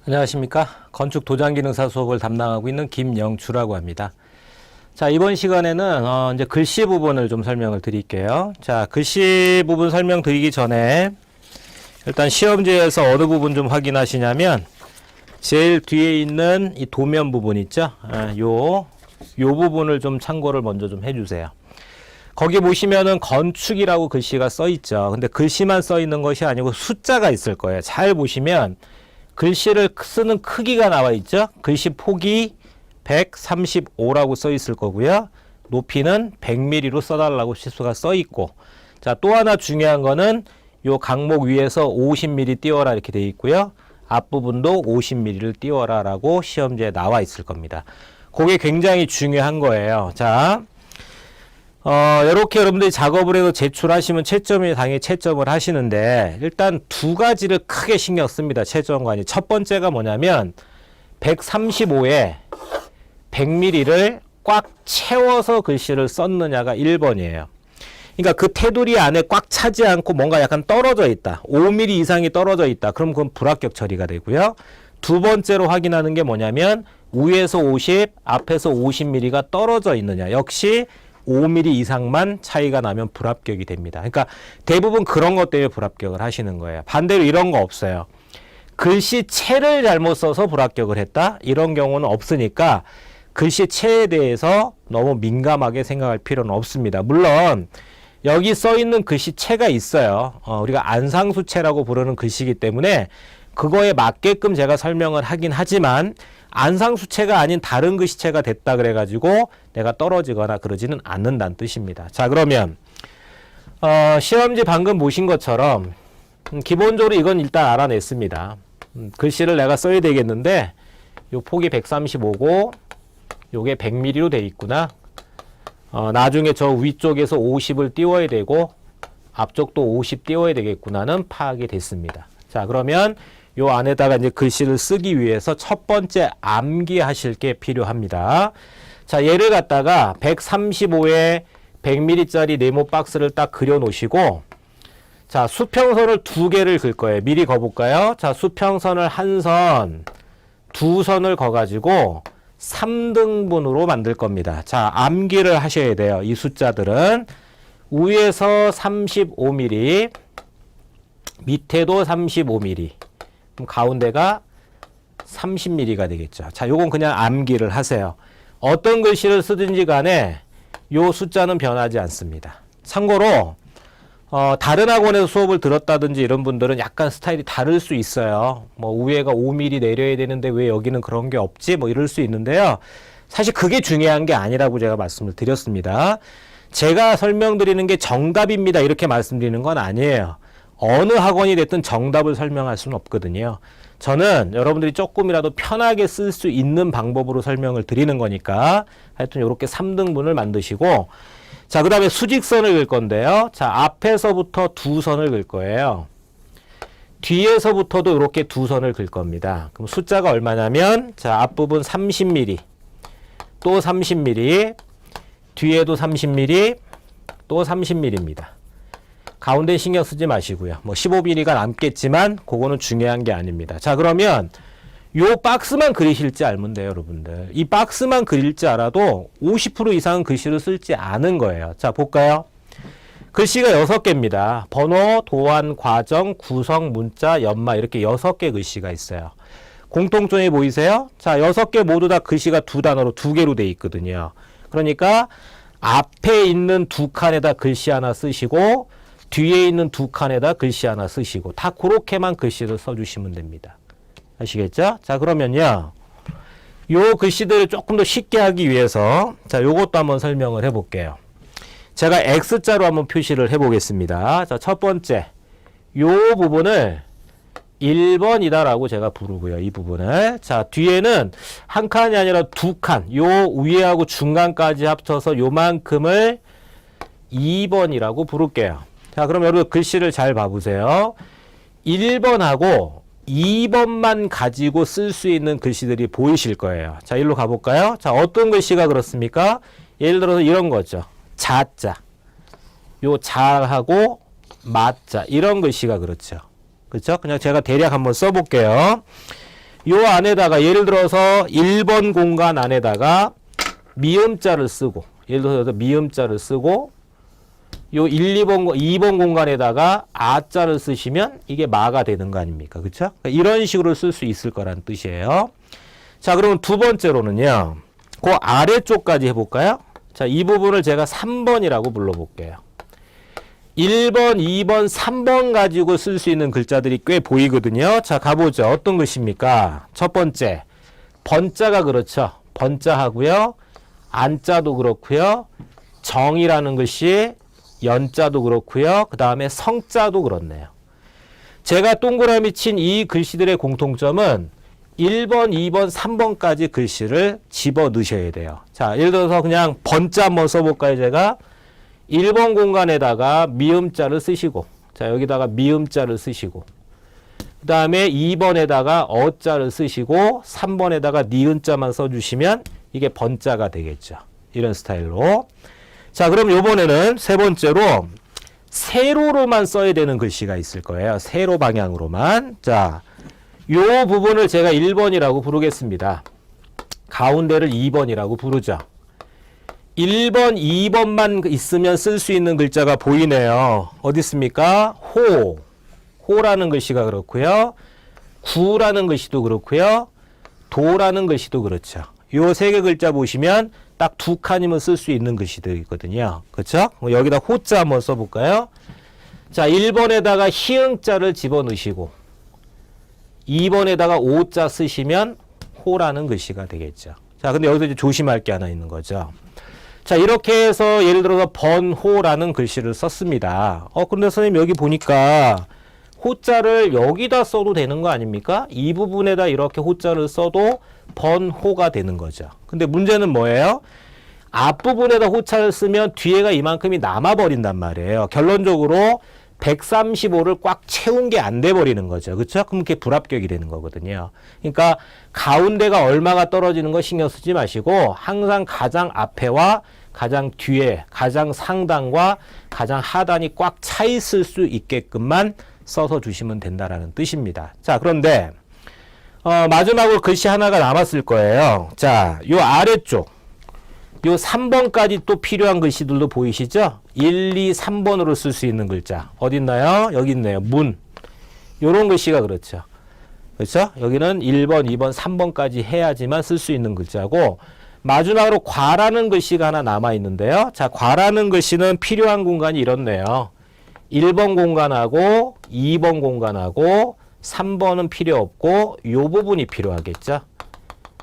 안녕하십니까. 건축 도장기능사 수업을 담당하고 있는 김영주라고 합니다. 자, 이번 시간에는 이제 글씨 부분을 좀 설명을 드릴게요. 자, 글씨 부분 설명 드리기 전에 일단 시험지에서 어느 부분 좀 확인하시냐면 제일 뒤에 있는 이 도면 부분 있죠? 요 부분을 좀 참고를 먼저 좀 해주세요. 거기 보시면은 건축이라고 글씨가 써 있죠. 근데 글씨만 써 있는 것이 아니고 숫자가 있을 거예요. 잘 보시면 글씨를 쓰는 크기가 나와 있죠. 글씨 폭이 135라고 써 있을 거고요. 높이는 100mm로 써달라고 실수가 써 있고, 자, 또 하나 중요한 거는 요 강목 위에서 50mm 띄워라 이렇게 돼 있고요. 앞부분도 50mm를 띄워라 라고 시험지에 나와 있을 겁니다. 그게 굉장히 중요한 거예요. 자, 이렇게 여러분들이 작업을 해서 제출하시면 채점이 당연히 채점을 하시는데, 일단 두 가지를 크게 신경 씁니다. 채점관이. 첫 번째가 뭐냐면 135에 100mm를 꽉 채워서 글씨를 썼느냐가 1번이에요. 그러니까 그 테두리 안에 꽉 차지 않고 뭔가 약간 떨어져 있다. 5mm 이상이 떨어져 있다. 그럼 그건 불합격 처리가 되고요. 두 번째로 확인하는 게 뭐냐면 위에서 50, 앞에서 50mm가 떨어져 있느냐. 역시 5mm 이상만 차이가 나면 불합격이 됩니다. 그러니까 대부분 그런 것 때문에 불합격을 하시는 거예요. 반대로 이런 거 없어요. 글씨체를 잘못 써서 불합격을 했다? 이런 경우는 없으니까 글씨체에 대해서 너무 민감하게 생각할 필요는 없습니다. 물론 여기 써 있는 글씨체가 있어요. 우리가 안상수체라고 부르는 글씨이기 때문에 그거에 맞게끔 제가 설명을 하긴 하지만 안상수체가 아닌 다른 글씨체가 됐다 그래가지고 내가 떨어지거나 그러지는 않는다는 뜻입니다. 자, 그러면 시험지 방금 보신 것처럼 기본적으로 이건 일단 알아냈습니다. 글씨를 내가 써야 되겠는데 요 폭이 135고 요게 100mm로 돼 있구나. 나중에 저 위쪽에서 50을 띄워야 되고 앞쪽도 50 띄워야 되겠구나는 파악이 됐습니다. 자, 그러면 요 안에다가 이제 글씨를 쓰기 위해서 첫 번째 암기하실 게 필요합니다. 자, 얘를 갖다가 135에 100mm짜리 네모 박스를 딱 그려 놓으시고, 자, 수평선을 두 개를 긁 거예요. 미리 거볼까요? 자, 수평선을 한 선, 두 선을 거가지고 3등분으로 만들 겁니다. 자, 암기를 하셔야 돼요. 이 숫자들은 위에서 35mm, 밑에도 35mm, 그럼 가운데가 30mm가 되겠죠. 자, 요건 그냥 암기를 하세요. 어떤 글씨를 쓰든지 간에 요 숫자는 변하지 않습니다. 참고로 다른 학원에서 수업을 들었다든지 이런 분들은 약간 스타일이 다를 수 있어요. 뭐 위에가 5mm 내려야 되는데 왜 여기는 그런 게 없지? 뭐 이럴 수 있는데요. 사실 그게 중요한 게 아니라고 제가 말씀을 드렸습니다. 제가 설명드리는 게 정답입니다. 이렇게 말씀드리는 건 아니에요. 어느 학원이 됐든 정답을 설명할 수는 없거든요. 저는 여러분들이 조금이라도 편하게 쓸 수 있는 방법으로 설명을 드리는 거니까 하여튼 이렇게 3등분을 만드시고, 자, 그 다음에 수직선을 그릴 건데요. 자, 앞에서부터 두 선을 그릴 거예요. 뒤에서부터도 이렇게 두 선을 그릴 겁니다. 그럼 숫자가 얼마냐면, 자, 앞부분 30mm, 또 30mm, 뒤에도 30mm, 또 30mm입니다. 가운데 신경 쓰지 마시고요. 뭐 15mm가 남겠지만 그거는 중요한 게 아닙니다. 자, 그러면 요 박스만 그리실 줄 알면 돼요, 여러분들. 이 박스만 그릴 줄 알아도 50% 이상은 글씨를 쓸지 않은 거예요. 자, 볼까요? 글씨가 6개입니다. 번호, 도안, 과정, 구성, 문자, 연마 이렇게 6개 글씨가 있어요. 공통점이 보이세요? 자, 6개 모두 다 글씨가 두 단어로 두 개로 돼 있거든요. 그러니까 앞에 있는 두 칸에다 글씨 하나 쓰시고 뒤에 있는 두 칸에다 글씨 하나 쓰시고 다 그렇게만 글씨를 써주시면 됩니다. 아시겠죠? 자, 그러면요, 요 글씨들을 조금 더 쉽게 하기 위해서 자, 요것도 한번 설명을 해볼게요. 제가 X자로 한번 표시를 해보겠습니다. 자, 첫 번째 요 부분을 1번이다 라고 제가 부르고요. 이 부분을. 자, 뒤에는 한 칸이 아니라 두 칸, 요 위에하고 중간까지 합쳐서 요만큼을 2번이라고 부를게요. 자, 그럼 여러분 글씨를 잘 봐보세요. 1번하고 2번만 가지고 쓸 수 있는 글씨들이 보이실 거예요. 자, 일로 가볼까요? 자, 어떤 글씨가 그렇습니까? 예를 들어서 이런 거죠. 자자. 요 자하고 마자. 이런 글씨가 그렇죠. 그렇죠? 그냥 제가 대략 한번 써볼게요. 요 안에다가 예를 들어서 1번 공간 안에다가 미음자를 쓰고, 예를 들어서 미음자를 쓰고, 요 2번 공간에다가 아자를 쓰시면 이게 마가 되는 거 아닙니까? 그쵸? 이런 식으로 쓸 수 있을 거란 뜻이에요. 자, 그러면 두 번째로는요. 그 아래쪽까지 해볼까요? 자, 이 부분을 제가 3번이라고 불러볼게요. 1번, 2번, 3번 가지고 쓸 수 있는 글자들이 꽤 보이거든요. 자, 가보죠. 어떤 글씨입니까? 첫 번째, 번자가 그렇죠. 번자 하고요. 안자도 그렇고요. 정이라는 글씨, 연자도 그렇고요. 그 다음에 성자도 그렇네요. 제가 동그라미 친 이 글씨들의 공통점은 1번, 2번, 3번까지 글씨를 집어 넣으셔야 돼요. 자, 예를 들어서 그냥 번자 한번 써볼까요, 제가? 1번 공간에다가 미음자를 쓰시고, 자, 여기다가 미음자를 쓰시고, 그 다음에 2번에다가 어자를 쓰시고, 3번에다가 니은자만 써주시면 이게 번자가 되겠죠. 이런 스타일로. 자, 그럼 요번에는 세 번째로 세로로만 써야 되는 글씨가 있을 거예요. 세로 방향으로만. 자, 요 부분을 제가 1번이라고 부르겠습니다. 가운데를 2번이라고 부르죠. 1번, 2번만 있으면 쓸 수 있는 글자가 보이네요. 어디 있습니까? 호. 호라는 글씨가 그렇고요. 구라는 글씨도 그렇고요. 도라는 글씨도 그렇죠. 요 세 개 글자 보시면 딱 두 칸이면 쓸 수 있는 글씨들이 있거든요. 그렇죠? 여기다 호자 한번 써볼까요? 자, 1번에다가 희응자를 집어넣으시고 2번에다가 오자 쓰시면 호라는 글씨가 되겠죠. 자, 근데 여기서 이제 조심할 게 하나 있는 거죠. 자, 이렇게 해서 예를 들어서 번호라는 글씨를 썼습니다. 근데 선생님 여기 보니까 호자를 여기다 써도 되는 거 아닙니까? 이 부분에다 이렇게 호자를 써도 번호가 되는 거죠. 근데 문제는 뭐예요? 앞부분에다 호자를 쓰면 뒤에가 이만큼이 남아버린단 말이에요. 결론적으로 135를 꽉 채운 게 안 돼 버리는 거죠. 그렇죠? 그럼 그게 불합격이 되는 거거든요. 그러니까 가운데가 얼마가 떨어지는 거 신경 쓰지 마시고 항상 가장 앞에와 가장 뒤에, 가장 상단과 가장 하단이 꽉 차 있을 수 있게끔만 써서 주시면 된다라는 뜻입니다. 자, 그런데 마지막으로 글씨 하나가 남았을 거예요. 자, 요 아래쪽 요 3번까지 또 필요한 글씨들도 보이시죠? 1, 2, 3번으로 쓸 수 있는 글자. 어디 있나요? 여기 있네요. 문. 요런 글씨가 그렇죠. 그렇죠? 여기는 1번, 2번, 3번까지 해야지만 쓸 수 있는 글자고 마지막으로 과라는 글씨가 하나 남아 있는데요. 자, 과라는 글씨는 필요한 공간이 이렇네요. 1번 공간하고 2번 공간하고 3번은 필요 없고 요 부분이 필요하겠죠.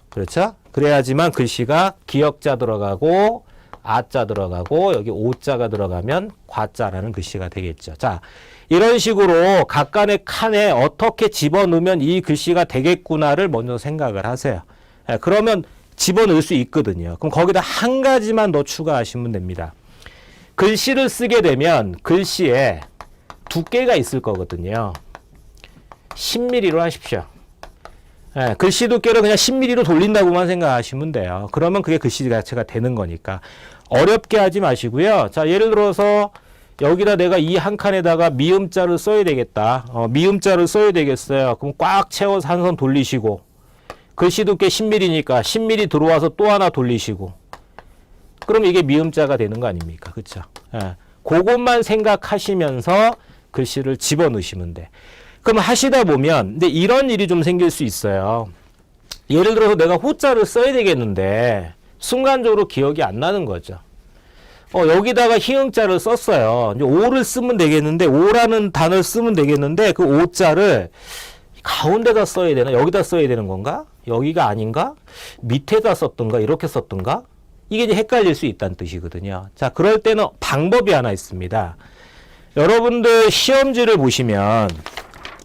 그렇죠? 그래야지만 글씨가 기역자 들어가고 아자 들어가고 여기 오자가 들어가면 과자라는 글씨가 되겠죠. 자, 이런 식으로 각간의 칸에 어떻게 집어넣으면 이 글씨가 되겠구나를 먼저 생각을 하세요. 그러면 집어넣을 수 있거든요. 그럼 거기다 한 가지만 더 추가하시면 됩니다. 글씨를 쓰게 되면 글씨에 두께가 있을 거거든요. 10mm로 하십시오. 글씨 두께를 그냥 10mm로 돌린다고만 생각하시면 돼요. 그러면 그게 글씨 자체가 되는 거니까. 어렵게 하지 마시고요. 자, 예를 들어서 여기다 내가 이 한 칸에다가 미음자를 써야 되겠다. 미음자를 써야 되겠어요. 그럼 꽉 채워서 한 선 돌리시고 글씨 두께 10mm니까 10mm 들어와서 또 하나 돌리시고 그럼 이게 미음자가 되는 거 아닙니까? 그렇죠? 그것만 생각하시면서 글씨를 집어넣으시면 돼. 그럼 하시다 보면 근데 이런 일이 좀 생길 수 있어요. 예를 들어서 내가 호자를 써야 되겠는데 순간적으로 기억이 안 나는 거죠. 여기다가 희응자를 썼어요. 이제 오를 쓰면 되겠는데 오라는 단어를 쓰면 되겠는데 그 오자를 가운데다 써야 되나? 여기다 써야 되는 건가? 여기가 아닌가? 밑에다 썼던가? 이렇게 썼던가? 이게 이제 헷갈릴 수 있다는 뜻이거든요. 자, 그럴 때는 방법이 하나 있습니다. 여러분들 시험지를 보시면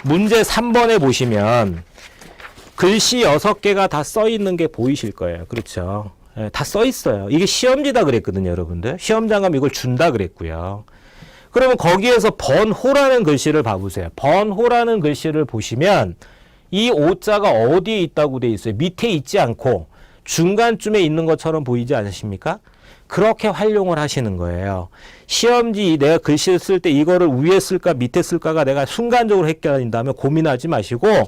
문제 3번에 보시면 글씨 6개가 다 써 있는 게 보이실 거예요. 그렇죠? 다 써 있어요. 이게 시험지다 그랬거든요, 여러분들. 시험장감 이걸 준다 그랬고요. 그러면 거기에서 번호라는 글씨를 봐보세요. 번호라는 글씨를 보시면 이 오자가 어디에 있다고 돼 있어요? 밑에 있지 않고 중간쯤에 있는 것처럼 보이지 않으십니까? 그렇게 활용을 하시는 거예요. 시험지 내가 글씨를 쓸 때 이거를 위에 쓸까 밑에 쓸까가 내가 순간적으로 헷갈린다면 고민하지 마시고